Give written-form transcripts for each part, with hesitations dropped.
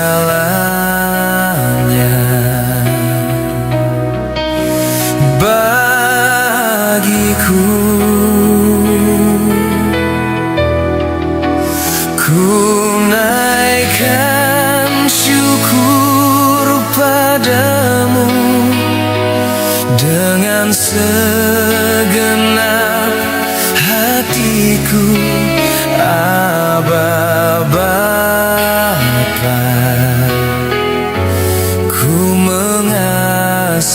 segalanya bagiku. Ku naikkan syukur padamu dengan segenap hatiku, Aba Bapa. Ku mengasihimu.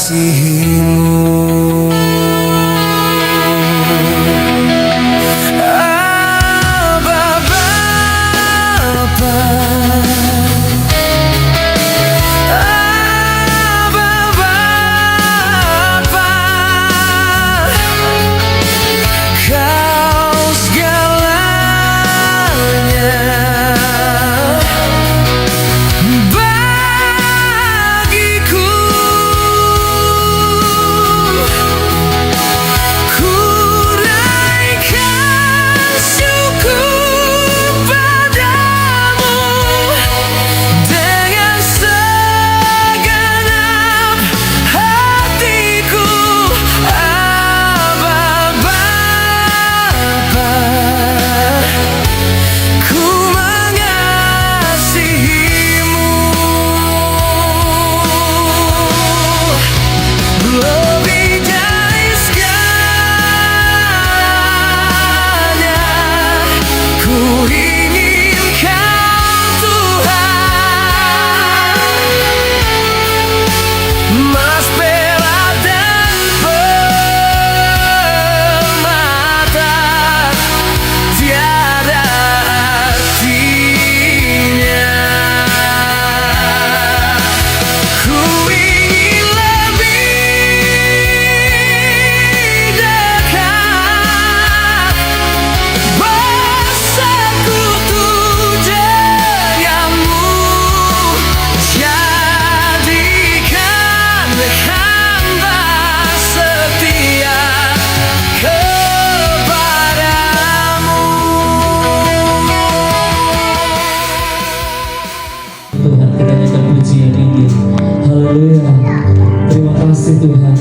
Haleluya, terima kasih Tuhan.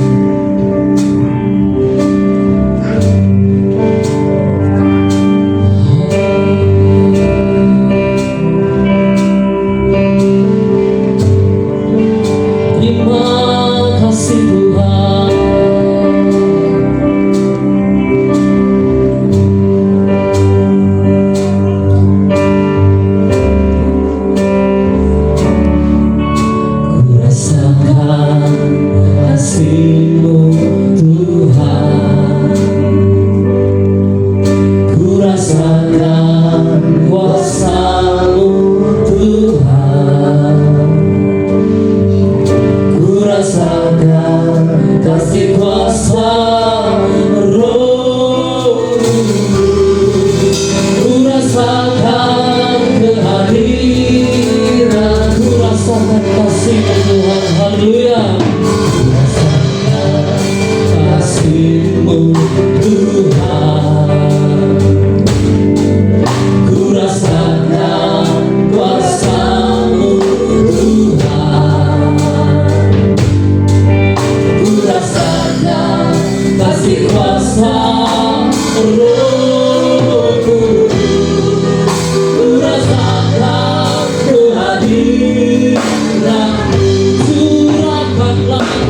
Curahkanlah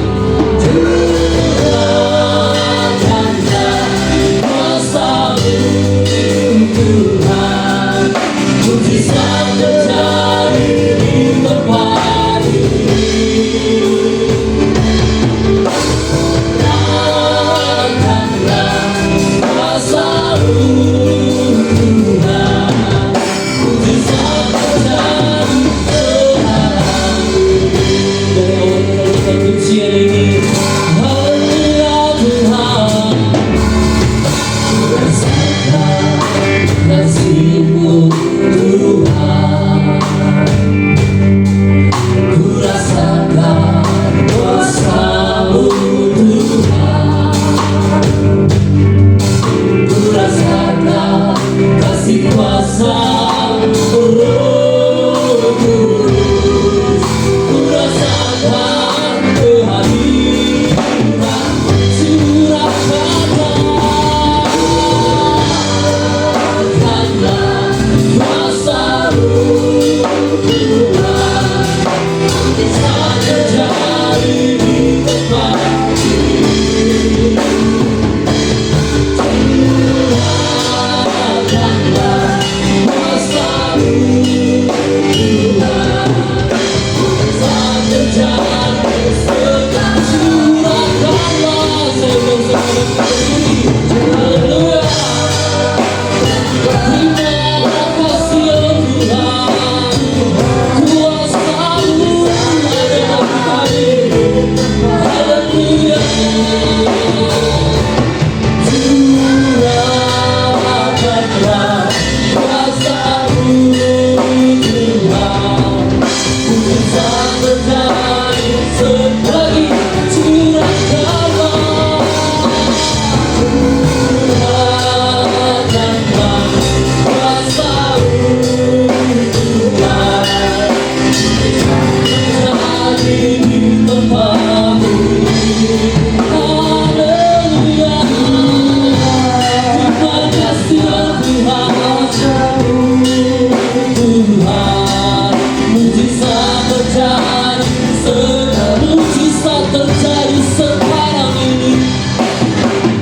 terjadi, segala mujizat terjadi sekarang ini.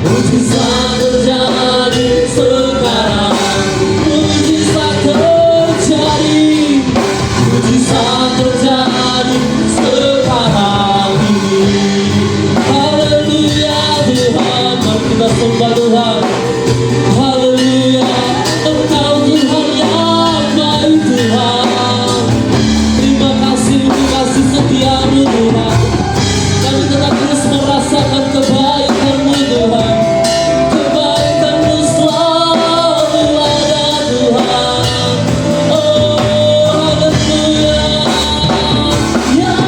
Mujizat terjadi sekarang, mujizat terjadi, mujizat terjadi sekarang ini. Haleluya Tuhan, mari kita sembah Tuhan. Haleluya, Engkau Tuhan yang baik Tuhan. Terima kasih untuk kasih setiamu Tuhan. Kami tetap terus merasakan kebaikan-Mu Tuhan. Kebaikan-Mu selalu ada Tuhan. Oh haleluya, ya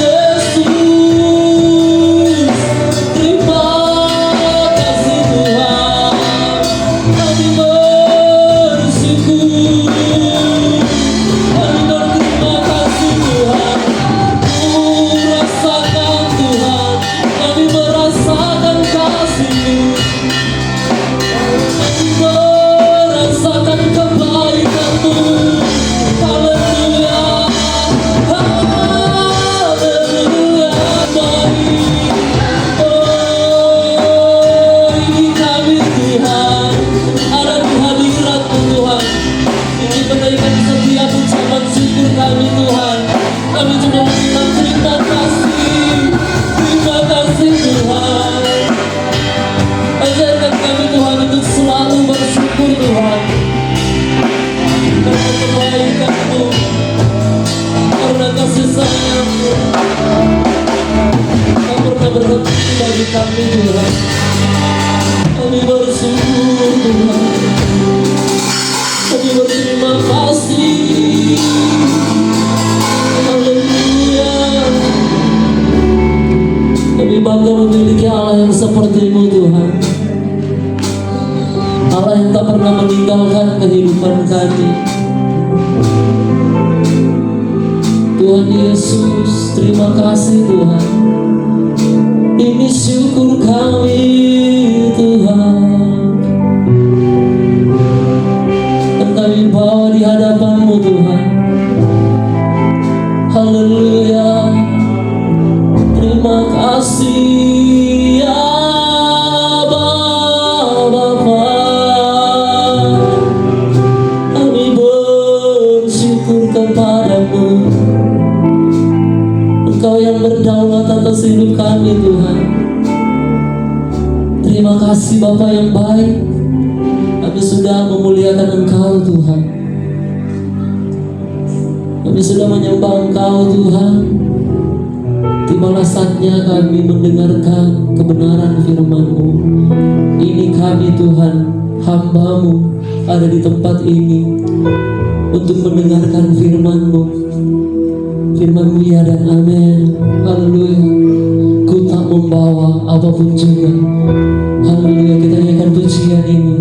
Yesus. Terima kasih Tuhan. Kami bersyukur. Kami berterima kasih Tuhan. Merasakan Tuhan, kami merasakan kasih-Mu, merasakan kebaikan-Mu. Haleluya, haleluya, baik. Oh, ini kami Tuhan, ada di hadirat-Mu Tuhan. Ini menaikkan setiap ucapan syukur kami Tuhan. Kami cuma mengucap terima kasih Tuhan. Ajarkan kami Tuhan untuk selalu bersyukur Tuhan, karena kebaikan-Mu, karena kasih sayang-Mu. Tak pernah berhenti bagi kami Tuhan. Kami bersyukur Tuhan. Kami berterima kasih. Haleluya. Kami bangga memiliki Allah yang seperti-Mu Tuhan. Allah yang tak pernah meninggalkan kehidupan kami. Tuhan Yesus, terima kasih Tuhan. Ini syukur kami Tuhan. Dan kami bawa di hadapan-Mu Tuhan. Haleluya. Terima kasih ya Bapa. Kami bersyukur kepada-Mu. Engkau yang berdaulat atas hidup kami Tuhan. Terima kasih Bapa yang baik. Kami sudah memuliakan Engkau Tuhan. Kami sudah menyembah Engkau Tuhan. Tibalah saatnya kami mendengarkan kebenaran firman-Mu. Ini kami Tuhan, hamba-Mu, ada di tempat ini untuk mendengarkan firman-Mu. Firman-Mu ya dan amin. Haleluya. Ku tak membawa apapun juga. Haleluya, kita nyanyikan pujian ini.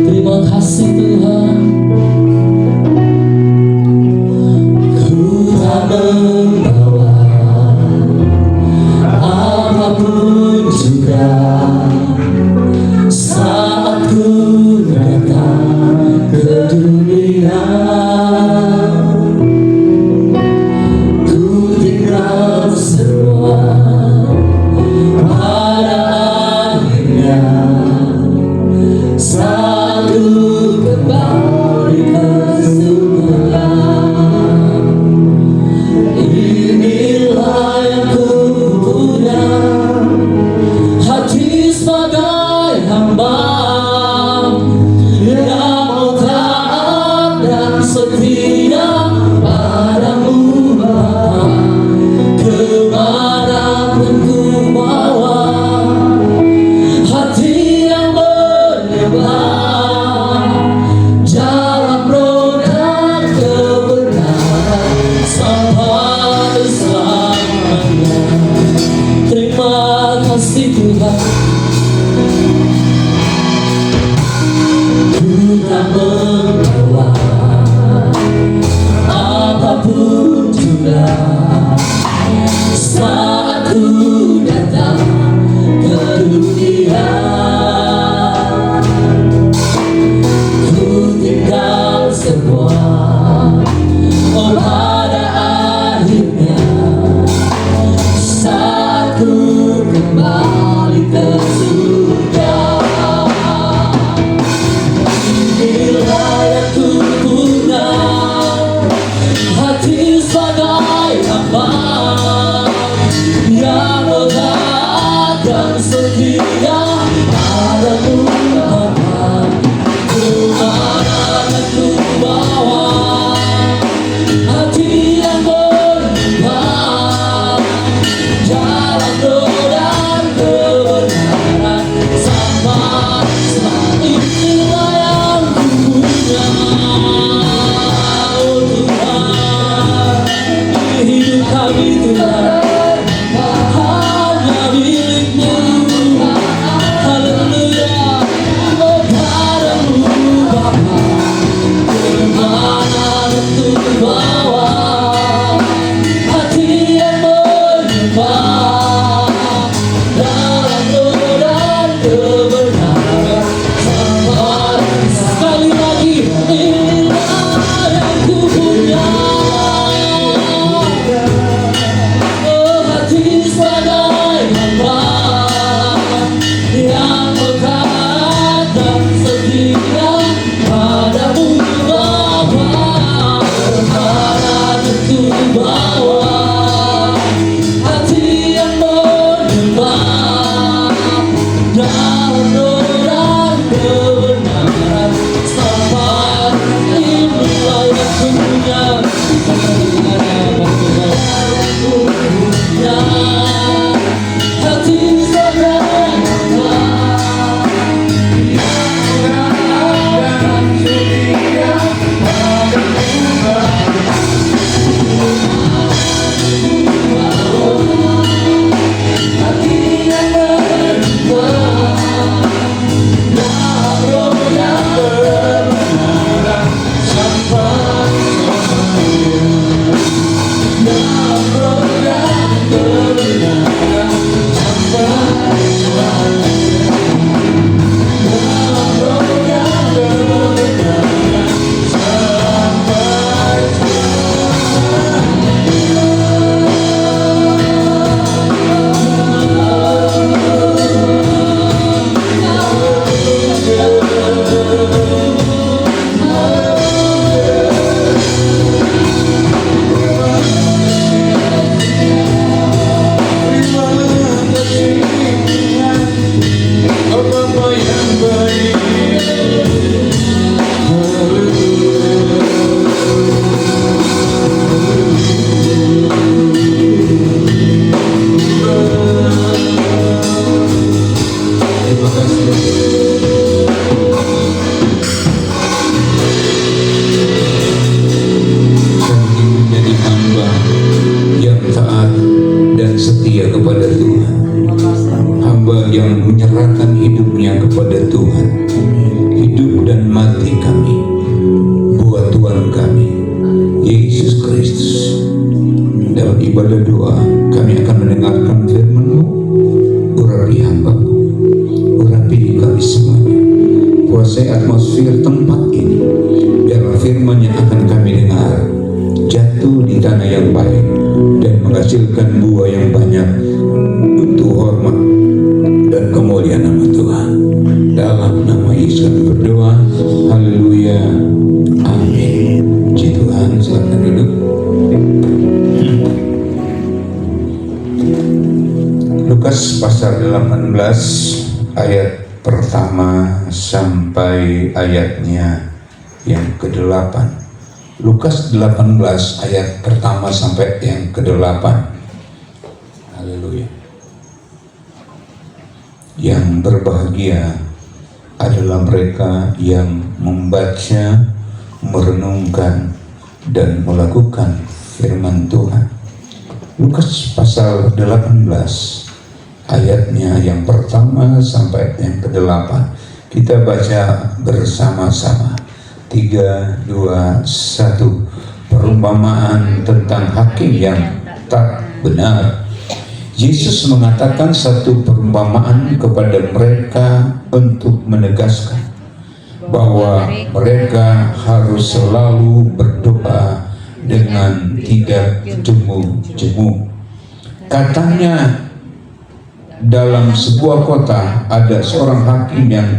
Terima kasih Tuhan. Ku tak membawa apapun juga saat ku datang ke dunia. Ku tinggal semua pada akhirnya. Saat ku kembali ke surga, setia kepada Tuhan, hamba yang menyerahkan hidupnya kepada Tuhan. Hidup dan mati kami buat Tuhan kami, Yesus Kristus. Dalam ibadah doa kami akan mendengarkan firman-Mu. Urapi hamba-Mu, urapi kami semuanya, kuasai atmosfer tempat ini, biarlah firman yang akan kami dengar jatuh di tanah yang baik dan menghasilkan buah yang banyak untuk hormat dan kemuliaan nama Tuhan. Dalam nama Yesus kami berdoa. Haleluya, amin. Puji Tuhan. Silakan duduk. Lukas pasal 18 ayat pertama sampai ayatnya yang ke-8. Lukas 18 ayat pertama sampai yang ke-8. Haleluya. Yang berbahagia adalah mereka yang membaca, merenungkan, dan melakukan firman Tuhan. Lukas pasal 18 ayatnya yang pertama sampai yang ke-8. Kita baca bersama-sama. 3, 2, 1. Perumpamaan tentang hakim yang tak benar. Yesus mengatakan satu perumpamaan kepada mereka untuk menegaskan bahwa mereka harus selalu berdoa dengan tidak jemu-jemu. Katanya, dalam sebuah kota ada seorang hakim yang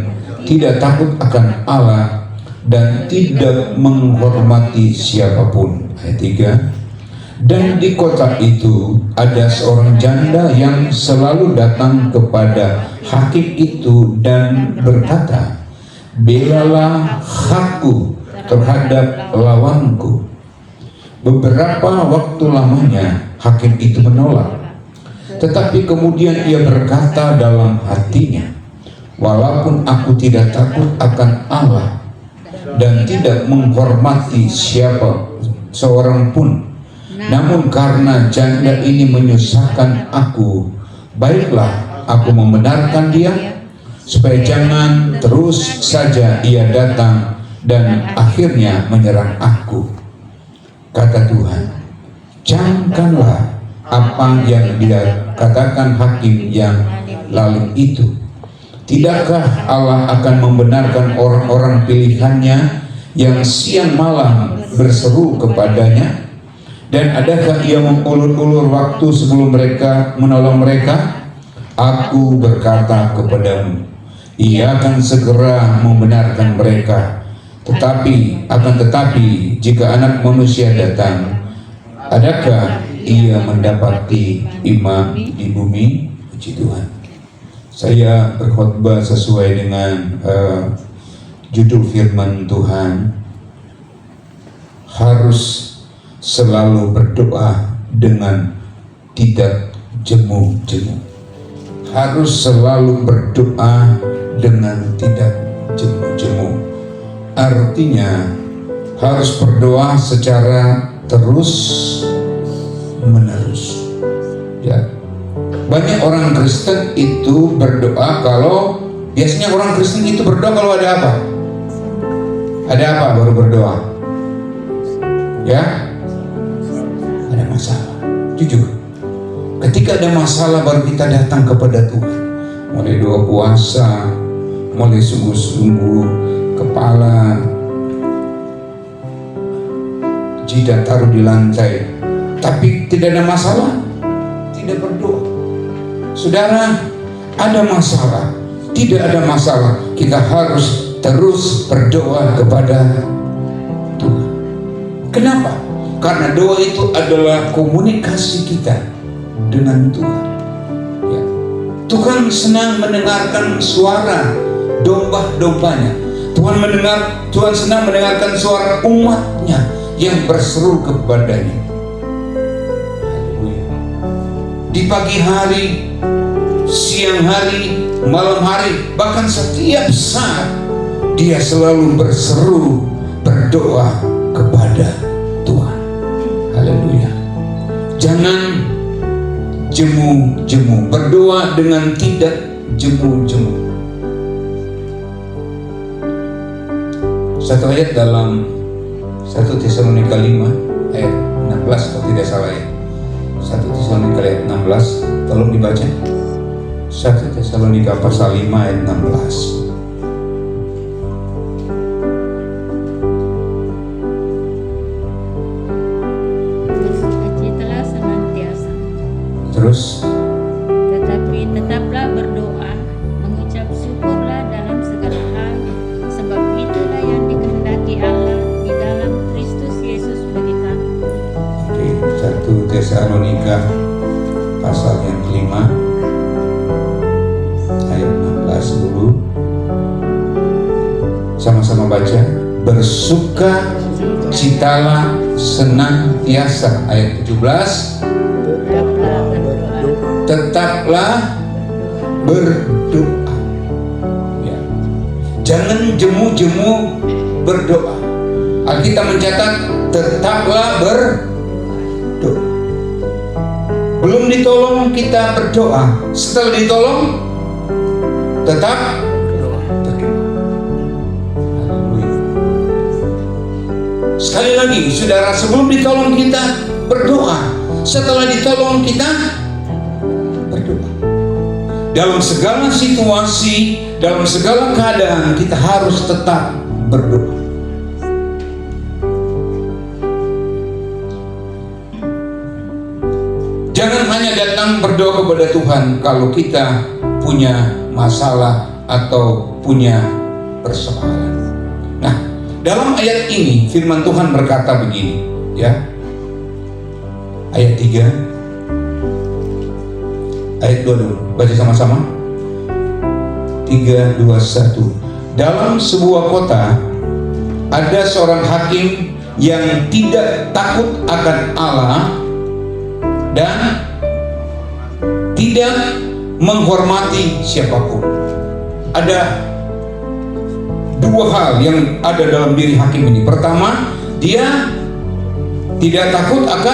tidak takut akan Allah dan tidak menghormati siapapun. Ayat 3. Dan di kota itu ada seorang janda yang selalu datang kepada hakim itu dan berkata, belalah hakku terhadap lawanku. Beberapa waktu lamanya hakim itu menolak, tetapi kemudian ia berkata dalam hatinya, walaupun aku tidak takut akan Allah dan tidak menghormati siapa seorang pun, namun karena janda ini menyusahkan aku, baiklah aku membenarkan dia, supaya jangan terus saja ia datang dan akhirnya menyerang aku. Kata Tuhan, camkanlah apa yang dia katakan hakim yang lalu itu. Tidakkah Allah akan membenarkan orang-orang pilihannya yang siang malam berseru kepadanya? Dan adakah ia mengulur-ulur waktu sebelum mereka menolong mereka? Aku berkata kepadamu, ia akan segera membenarkan mereka. Tetapi jika Anak Manusia datang, adakah ia mendapati imam di bumi? Puji Tuhan. Saya berkhotbah sesuai dengan judul firman Tuhan, harus selalu berdoa dengan tidak jemu-jemu. Harus selalu berdoa dengan tidak jemu-jemu. Artinya harus berdoa secara terus menerus. Ya. Banyak orang Kristen itu berdoa biasanya orang Kristen itu berdoa kalau ada apa? Ada apa baru berdoa? Ya? Ada masalah. Jujur. Ketika ada masalah baru kita datang kepada Tuhan. Mulai doa puasa, mulai sungguh-sungguh, kepala jidat taruh di lantai, tapi tidak ada masalah, tidak berdoa. Saudara, ada masalah, tidak ada masalah, kita harus terus berdoa kepada Tuhan. Kenapa? Karena doa itu adalah komunikasi kita dengan Tuhan. Ya. Tuhan senang mendengarkan suara domba-dombanya. Tuhan senang mendengarkan suara umatnya yang berseru kepadanya. Di pagi hari, siang hari, malam hari, bahkan setiap saat dia selalu berseru, berdoa kepada Tuhan. Haleluya. jemu-jemu, berdoa dengan tidak jemu-jemu. Satu ayat dalam 1 Tesalonika 5 ayat 16 kalau tidak salah ya. 1 Tesalonika ayat 16, tolong dibaca. 1 Tesalonika pasal 5 ayat 16. Bersukacitalah senantiasa. Terus, Tetapi tetaplah berdoa, mengucap syukurlah dalam segala hal, sebab itulah yang dikehendaki Allah di dalam Kristus Yesus bagi kami. oke, 1 Tesalonika pasal yang kelima ayat 16 dulu. Sama-sama baca. Bersuka citalah senantiasa. Ayat 17. Tetaplah berdoa. Tetaplah berdoa. Ya. Jangan jemu-jemu berdoa. Alkitab mencatat tetaplah berdoa. Belum ditolong kita berdoa. Setelah ditolong tetap berdoa. Haleluya. Sekali lagi, saudara, sebelum ditolong kita berdoa. Setelah ditolong kita berdoa. Dalam segala situasi, dalam segala keadaan, kita harus tetap berdoa. Jangan hanya datang berdoa kepada Tuhan kalau kita punya masalah atau punya persoalan. Nah, dalam ayat ini firman Tuhan berkata begini, ya. Ayat 3, ayat 2 dulu, baca sama-sama. 3, 2, 1. Dalam sebuah kota ada seorang hakim yang tidak takut akan Allah dan tidak menghormati siapapun. Ada dua hal yang ada dalam diri hakim ini. Pertama, dia tidak takut akan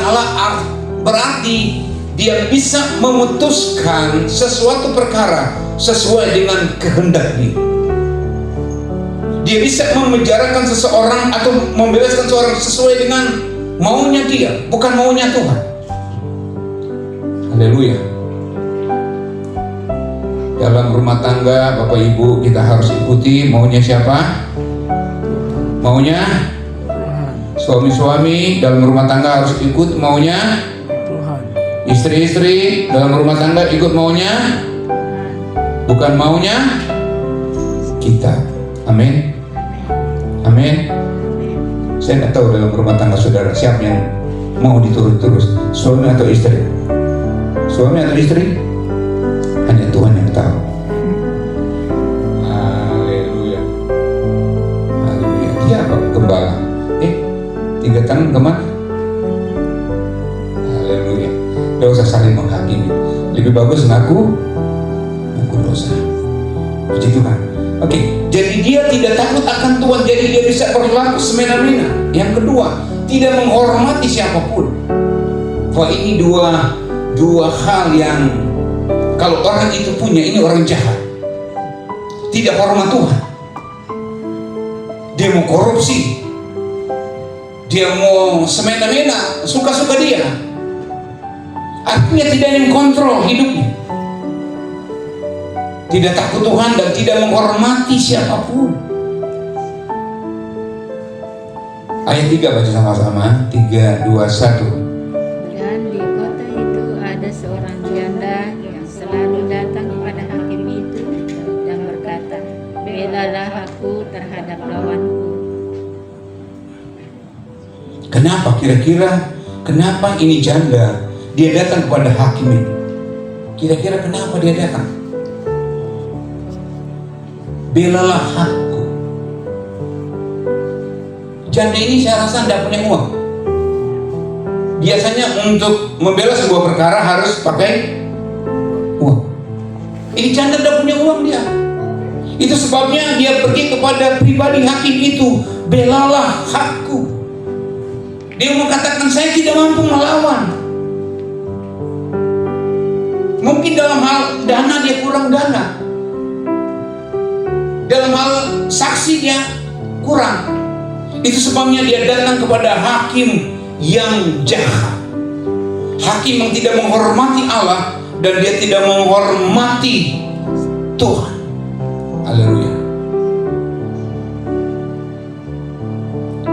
Allah, berarti dia bisa memutuskan sesuatu perkara sesuai dengan kehendak dia. Dia bisa memenjarakan seseorang atau membebaskan seseorang sesuai dengan maunya dia, bukan maunya Tuhan. Haleluya. Dalam rumah tangga, Bapak Ibu, kita harus ikuti maunya siapa? Maunya suami-suami dalam rumah tangga harus ikut maunya Tuhan. Istri-istri dalam rumah tangga ikut maunya, bukan maunya kita. Amin. Amin. Saya nggak tahu dalam rumah tangga saudara siapa yang mau diturut terus, suami atau istri. Suami atau istri? Hanya Tuhan yang tahu. Haleluya. Haleluya. Dia apa? Gembala. 3 tangan kemana? Haleluya. Tidak usah saling menghakimi. Lebih bagus ngaku dosa. Puji Tuhan. Oke, jadi dia tidak takut akan Tuhan, jadi dia bisa berlaku semena-mena. Yang kedua, tidak menghormati siapapun. Wah, ini dua hal yang kalau orang itu punya, ini orang jahat. Tidak hormat Tuhan. Dia mau korupsi. Dia mau semena-mena, suka-suka dia. Artinya tidak ada yang kontrol hidupnya. Tidak takut Tuhan dan tidak menghormati siapapun. Ayat 3 baca sama-sama. 3, 2, 1. Dan di kota itu ada seorang janda yang selalu datang kepada hakim itu dan berkata, belalah aku terhadap lawanku. Kenapa kira-kira? Kenapa ini janda? Dia datang kepada hakim ini. Kira-kira kenapa dia datang? Belalah hakku. Janda ini saya rasa tidak punya uang. Biasanya untuk membela sebuah perkara harus pakai uang. Ini janda tidak punya uang dia. Itu sebabnya dia pergi kepada pribadi hakim itu. Belalah hakku. Dia mengatakan saya tidak mampu melawan. Mungkin dalam hal dana dia kurang dana, dalam hal saksi dia kurang. Itu sebabnya dia datang kepada hakim yang jahat, hakim yang tidak menghormati Allah dan dia tidak menghormati Tuhan. Haleluya.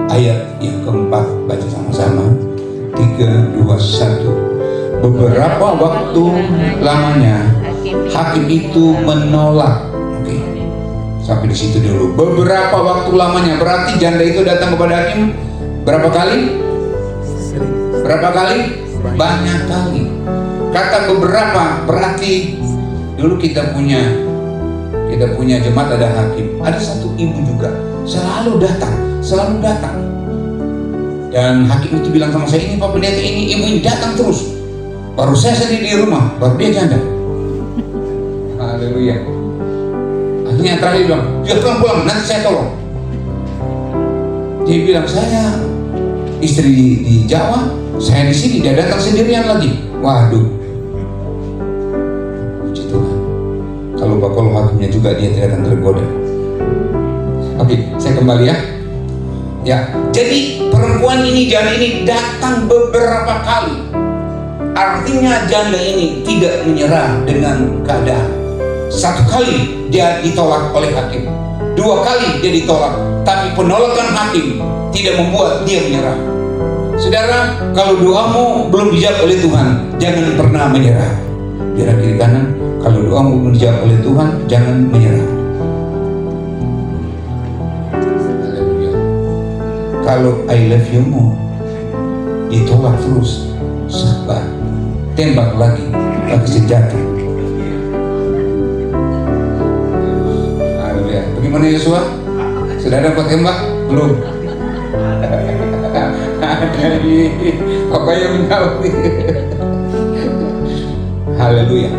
Ayat yang keempat, baca sama-sama. 3, 2, 1. Beberapa waktu lamanya hakim itu menolak. Oke, sampai di situ dulu. Beberapa waktu lamanya, berarti janda itu datang kepada hakim berapa kali? Berapa kali? Banyak kali. Kata beberapa berarti dulu kita punya jemaat ada hakim. Ada satu ibu juga selalu datang. Dan hakim itu bilang sama saya, ini Pak Pendeta, ini ibu ini datang terus. Baru saya sendiri di rumah, baru dia janda. Haleluya. Akhirnya terakhir bilang, dia pulang, nanti saya tolong. Dia bilang, saya istri di Jawa, saya di sini, dia datang sendirian lagi. Waduh. Puji Tuhan. Kalau hakimnya juga dia tidak akan tergoda. Oke, saya kembali ya. Ya, jadi perempuan ini, janda ini datang beberapa kali. Artinya janda ini tidak menyerah dengan keadaan. Satu kali dia ditolak oleh hakim, 2 kali dia ditolak, tapi penolakan hakim tidak membuat dia menyerah. Saudara, kalau doamu belum dijawab oleh Tuhan, jangan pernah menyerah. Biar kiri kanan, kalau doamu belum dijawab oleh Tuhan, jangan menyerah. Haleluya. Kalau I love you-mu ditolak terus, sabar, tembak lagi pakai senjata. Haleluya. Bagaimana Yosua? Sudah dapat tembak? Belum. Apa yang menjawab? Haleluya.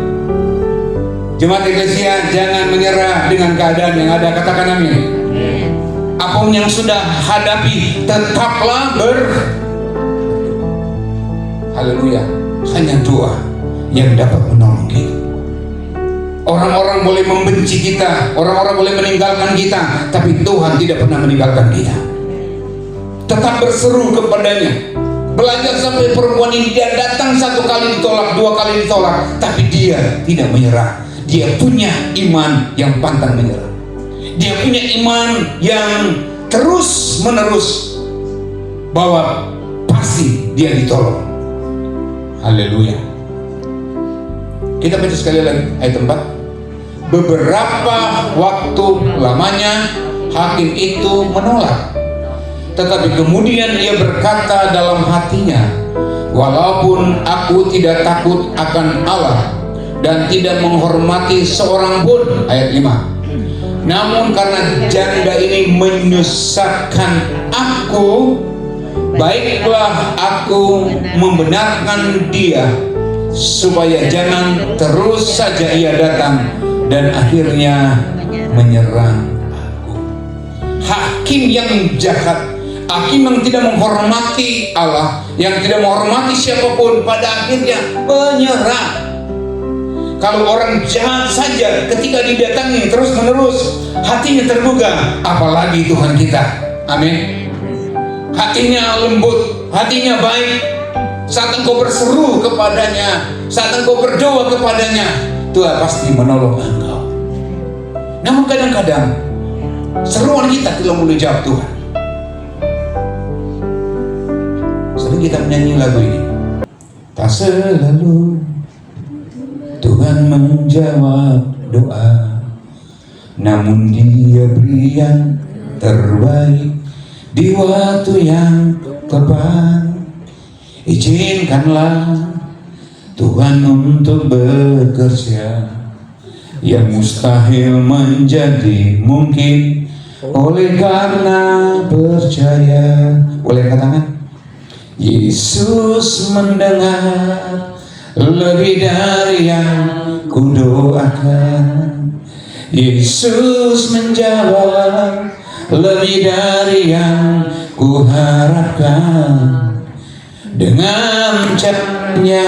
Jemaat Eklesia, jangan menyerah dengan keadaan yang ada. Katakan amin. Apapun yang sudah hadapi, tetaplah Haleluya. Hanya doa yang dapat menolong kita. Orang-orang boleh membenci kita, orang-orang boleh meninggalkan kita, tapi Tuhan tidak pernah meninggalkan kita. Tetap berseru kepadanya. Belajar sampai perempuan ini, dia datang 1 kali ditolak, 2 kali ditolak, tapi dia tidak menyerah. Dia punya iman yang pantang menyerah. Dia punya iman yang terus menerus bahwa pasti dia ditolong. Haleluya. Kita baca sekali lagi ayat 4. Beberapa waktu lamanya hakim itu menolak, tetapi kemudian ia berkata dalam hatinya, walaupun aku tidak takut akan Allah dan tidak menghormati seorang pun, ayat 5, namun karena janda ini menyusahkan aku, baiklah aku membenarkan dia, supaya jangan terus saja ia datang dan akhirnya menyerang aku. Hakim yang jahat, hakim yang tidak menghormati Allah, yang tidak menghormati siapapun, pada akhirnya menyerah. Kalau orang jahat saja ketika didatangi terus menerus hatinya terbuka, apalagi Tuhan kita. Amin. Hatinya lembut, hatinya baik. Saat engkau berseru kepadanya, saat engkau berdoa kepadanya, Tuhan pasti menolong engkau. Namun kadang-kadang seruan kita tidak boleh jawab Tuhan. Sering kita menyanyi lagu ini, tak selalu Tuhan menjawab doa, namun Dia beri yang terbaik di waktu yang tepat. Izinkanlah Tuhan untuk bekerja, yang mustahil menjadi mungkin oleh karena percaya. Boleh katakan, Yesus mendengar lebih dari yang kudoakan. Yesus menjawab lebih dari yang kuharapkan. dengan caranya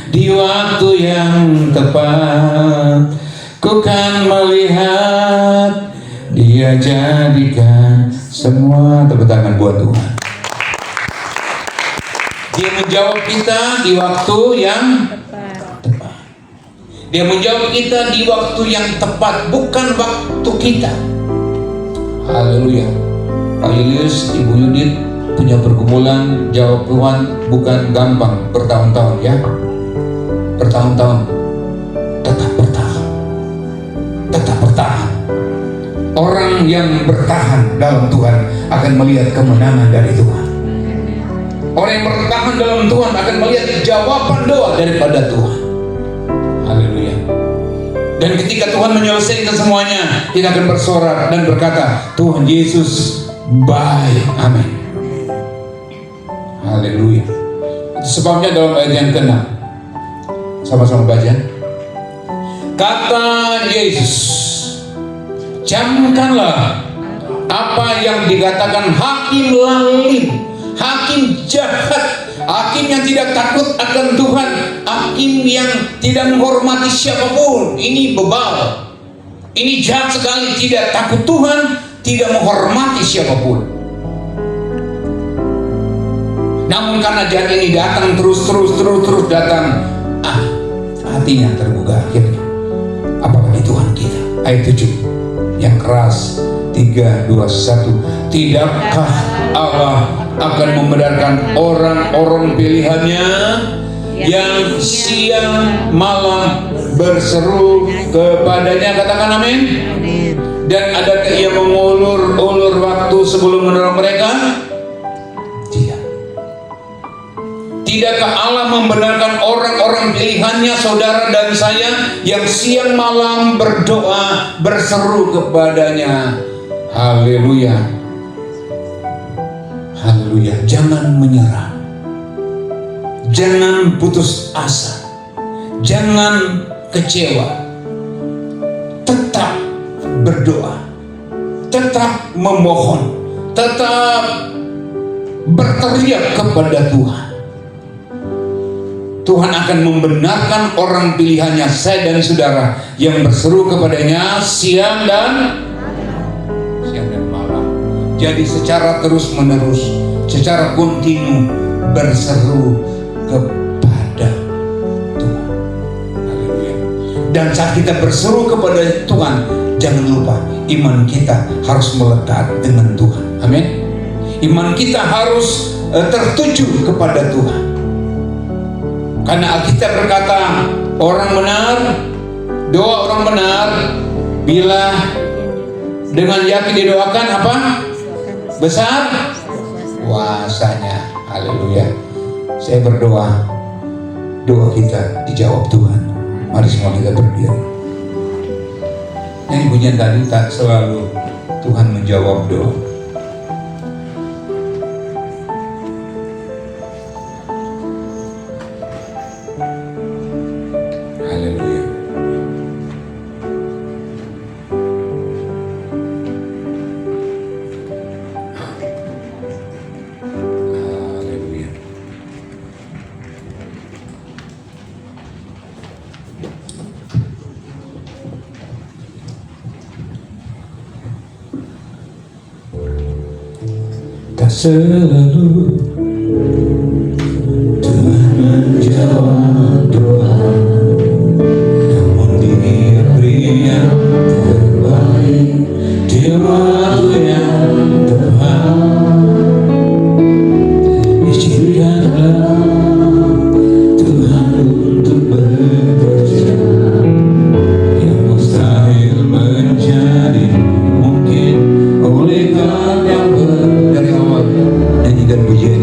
di waktu yang tepat. Ku kan melihat Dia jadikan semua. Tepuk tangan buat Tuhan. Dia menjawab kita di waktu yang tepat. Dia menjawab kita di waktu yang tepat, bukan waktu kita. Haleluya. Pak Julius, Ibu Yudit punya pergumulan, jawab Tuhan bukan gampang, bertahun-tahun ya. Bertahun-tahun. Tetap bertahan. Tetap bertahan. Orang yang bertahan dalam Tuhan akan melihat kemenangan dari Tuhan. Orang yang bertahan dalam Tuhan akan melihat jawaban doa daripada Tuhan. Haleluya. Dan ketika Tuhan menyelesaikan semuanya, kita akan bersorak dan berkata, Tuhan Yesus baik. Amin. Haleluya. Itu sebabnya dalam ayat yang ke-6, sama-sama baca. Kata Yesus, camkanlah apa yang dikatakan hakim lalim, hakim jahat, hakim yang tidak takut akan Tuhan, hakim yang tidak menghormati siapapun. Ini bebal, ini jahat sekali, tidak takut Tuhan, tidak menghormati siapapun. Namun karena jahat ini datang terus datang, hatinya tergugah akhirnya. Apalagi Tuhan kita. Ayat 7 yang keras, 3, 2, 1. Tidakkah Allah akan membenarkan orang-orang pilihannya yang siang malam berseru kepadanya? Katakan amin. Dan adakah Ia mengulur-ulur waktu sebelum menolong mereka? Tidak. Tidakkah Allah membenarkan orang-orang pilihannya, saudara dan saya, yang siang malam berdoa, berseru kepadanya? Haleluya. Haleluya. Jangan menyerah. Jangan putus asa. Jangan kecewa. Tetap berdoa. Tetap memohon. Tetap berteriak kepada Tuhan. Tuhan akan membenarkan orang pilihannya, saya dan saudara, yang berseru kepadanya siang dan malam. Jadi secara terus menerus, secara kontinu berseru kepada Tuhan. Haleluya. Dan saat kita berseru kepada Tuhan, jangan lupa iman kita harus melekat dengan Tuhan. Amin. Iman kita harus tertuju kepada Tuhan. Karena Alkitab berkata, orang benar, doa orang benar, bila dengan yakin didoakan apa? Besar kuasanya. Haleluya. Saya berdoa, doa kita dijawab Tuhan. Mari semua kita berdiri. Yang bunyian tadi tak selalu Tuhan menjawab doa. Haleluya. Haleluya. Tak selalu Tuhan menjawab doa, namun Dia beri yang terbaik di waktu yang tepat. Izinkanlah Tuhan untuk bekerja, yang mustahil menjadi mungkin oleh karya. Dari awal nyanyikan pujian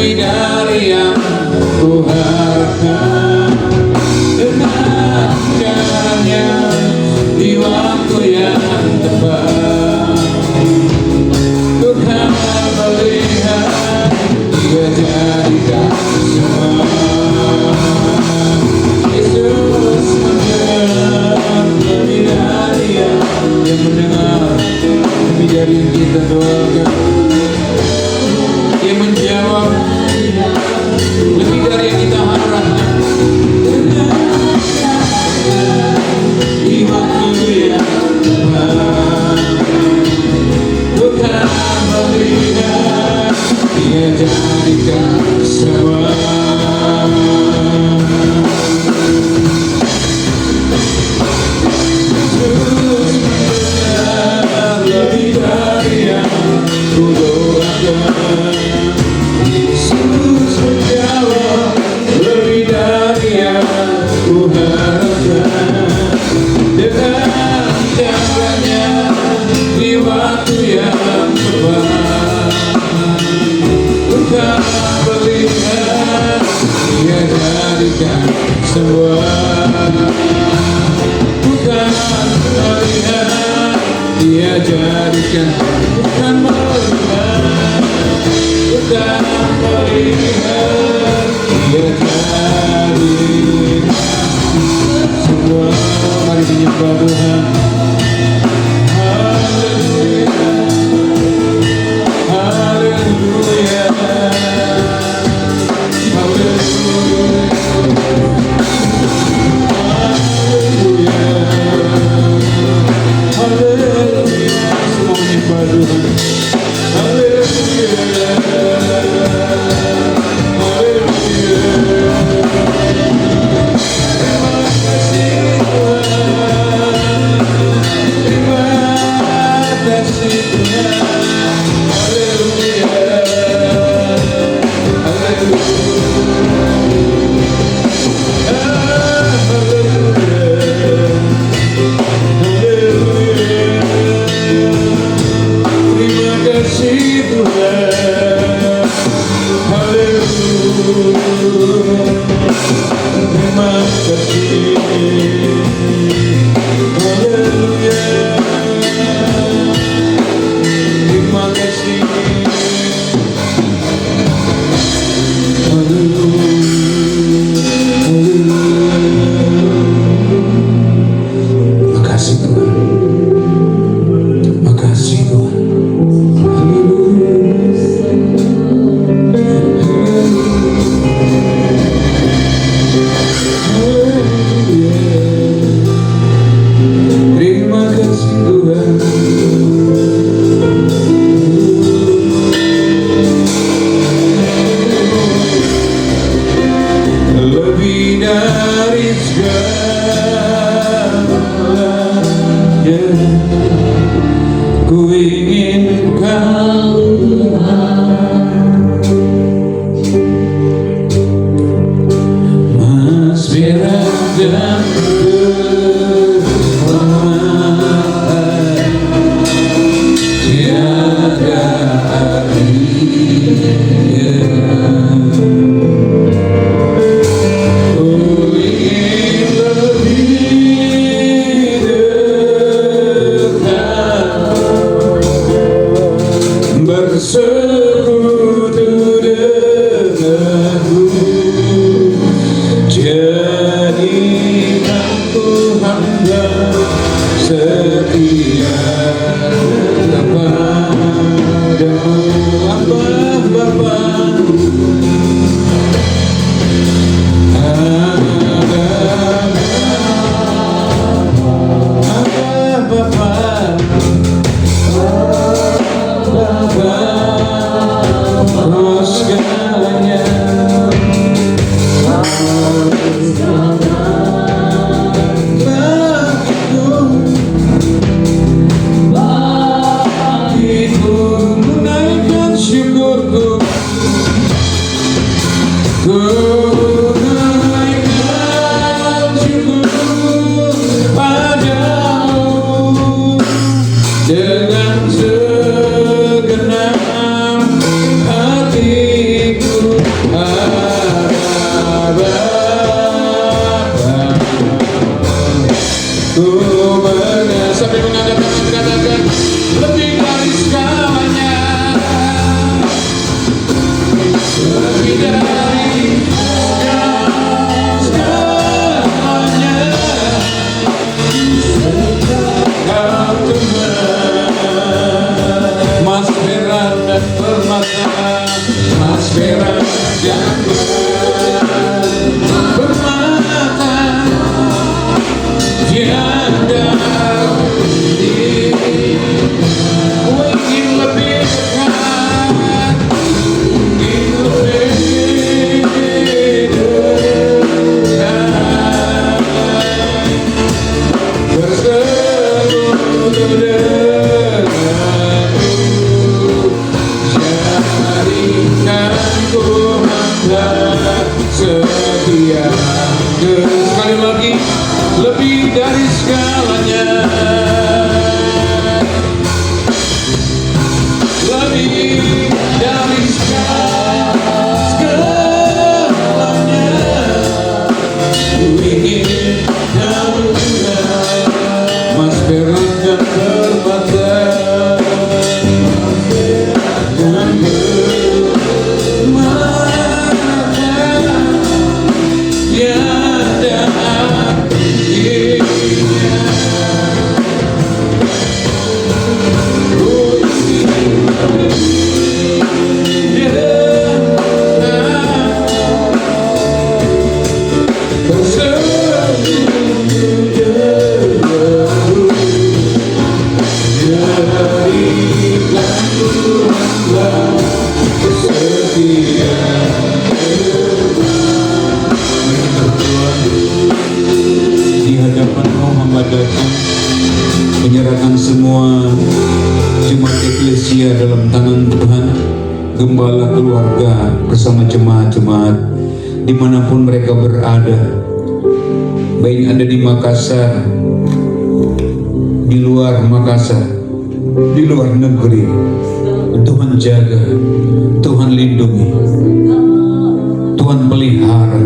lebih dari yang ku harapkan. Dengan caranya di waktu yang tepat, ku kan melihat Dia jadikan semua. Yesus mendengar lebih dari yang mendengar, lebih dari yang kita doakan. Dia menjawab lebih dari yang kita harapkan. Di waktu yang tepat, bukan melihat Dia jadikan semua. Lebih dari yang ku doakan. Yesus menjawab lebih dari yang ku harapkan. Dengan caranya di waktu yang tepat, bukan melihat Dia jadikan semua. Bukan melihat Dia jadikan, bukan melihat, bukan melihat Dia jadikan semua. Mari menyembah Tuhan. Haleluya, haleluya, haleluya, haleluya. Semua menyembah Tuhan. Haleluya, ku ingin Kau Mas berat dan berhormat tiada akhirnya. Ku ingin lebih dekat bersekutu denganmu. Jadikan ku hamba setia kepadamu, Allah Bapa. Allah Bapa, Bapa segalanya. Bagiku menaikkan syukurku, ku menaikkan syukurku padamu dengan segenap hatiku. jemaat eklesia dalam tangan Tuhan, gembala keluarga bersama jemaat-jemaat dimanapun mereka berada, baik ada di Makassar, di luar Makassar, di luar negeri. Tuhan jaga, Tuhan lindungi, Tuhan pelihara.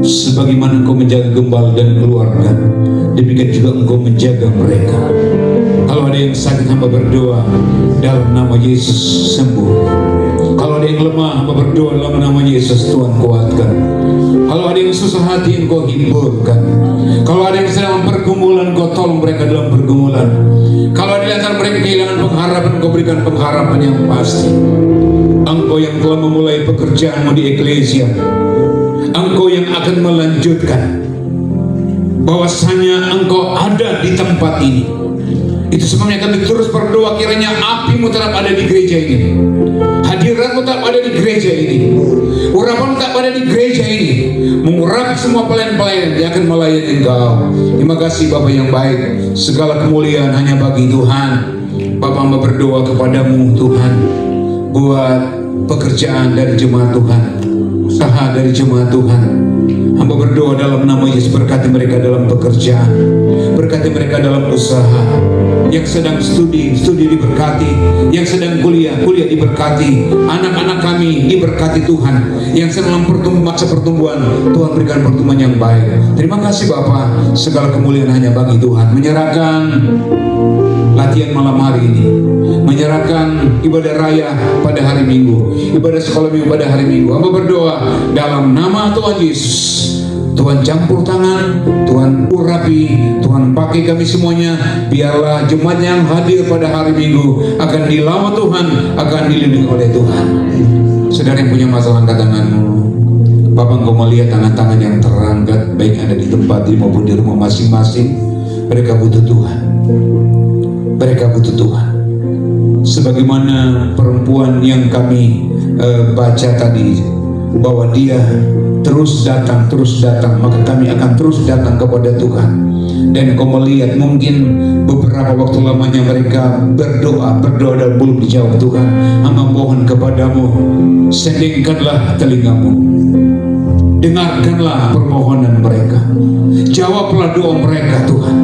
Sebagaimana Engkau menjaga gembala dan keluarga, demikian juga Engkau menjaga mereka. Kalau ada yang sakit, hamba berdoa dalam nama Yesus sembuh. Kalau ada yang lemah, hamba berdoa dalam nama Yesus, Tuhan kuatkan. Kalau ada yang susah hati, Engkau hiburkan. Kalau ada yang sedang pergumulan, Engkau tolong mereka dalam pergumulan. Kalau ada di antara mereka kehilangan pengharapan, Engkau berikan pengharapan yang pasti. Engkau yang telah memulai pekerjaan-Mu di eklesia, Engkau yang akan melanjutkan, bahwasanya Engkau ada di tempat ini. Itu sebabnya kami terus berdoa, kiranya api-Mu tetap ada di gereja ini, hadirat-Mu tetap ada di gereja ini, urapan-Mu tetap ada di gereja ini, mengurapi semua pelayan-pelayan yang akan melayani Engkau. Terima kasih Bapa yang baik, segala kemuliaan hanya bagi Tuhan. Bapa, hamba berdoa kepadamu Tuhan, buat pekerjaan dari jemaat Tuhan, usaha dari jemaat Tuhan. Hamba berdoa dalam nama Yesus, berkati mereka dalam pekerjaan, berkati mereka dalam usaha. Yang sedang studi diberkati, yang sedang kuliah diberkati, anak-anak kami diberkati Tuhan. Yang sedang masa pertumbuhan, Tuhan berikan pertumbuhan yang baik. Terima kasih Bapa, segala kemuliaan hanya bagi Tuhan. Menyerahkan latihan malam hari ini, menyerahkan ibadah raya pada hari Minggu, ibadah sekolah Minggu pada hari Minggu. Hamba berdoa dalam nama Tuhan Yesus, Tuhan campur tangan, Tuhan urapi, Tuhan pakai kami semuanya. Biarlah jemaat yang hadir pada hari Minggu akan dilawat Tuhan, akan dilindungi oleh Tuhan. Saudara yang punya masalah, angkat tanganmu. Bapak, Engkau melihat tangan-tangan yang terangkat, baik ada di tempat ini maupun di rumah masing-masing. Mereka butuh Tuhan, mereka butuh Tuhan. Sebagaimana perempuan yang kami baca tadi, bahwa dia terus datang, maka kami akan terus datang kepada Tuhan. Dan Engkau melihat mungkin beberapa waktu lamanya mereka berdoa dan belum dijawab. Tuhan, hamba mohon kepadamu, sendingkanlah telingamu, dengarkanlah permohonan mereka, jawablah doa mereka Tuhan.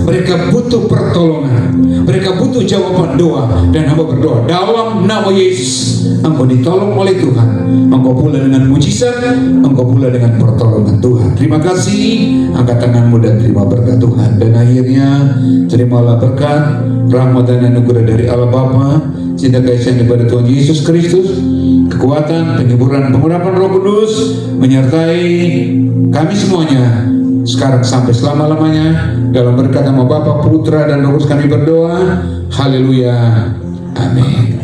Mereka butuh pertolongan, mereka butuh jawaban doa. Dan hamba berdoa dalam nama Yesus, Engkau ditolong oleh Tuhan, Engkau pula dengan mujizat, Engkau pula dengan pertolongan Tuhan. Terima kasih, angkat tanganmu dan terima berkat Tuhan. Dan akhirnya terimalah berkat, rahmat dan anugerah dari Allah Bapa, cinta kasih daripada Tuhan Yesus Kristus, kekuatan, penghiburan, pengurapan Roh Kudus menyertai kami semuanya sekarang sampai selama-lamanya. Dalam berkat nama Bapa, Putra dan Roh Kudus kami berdoa. Haleluya, amin.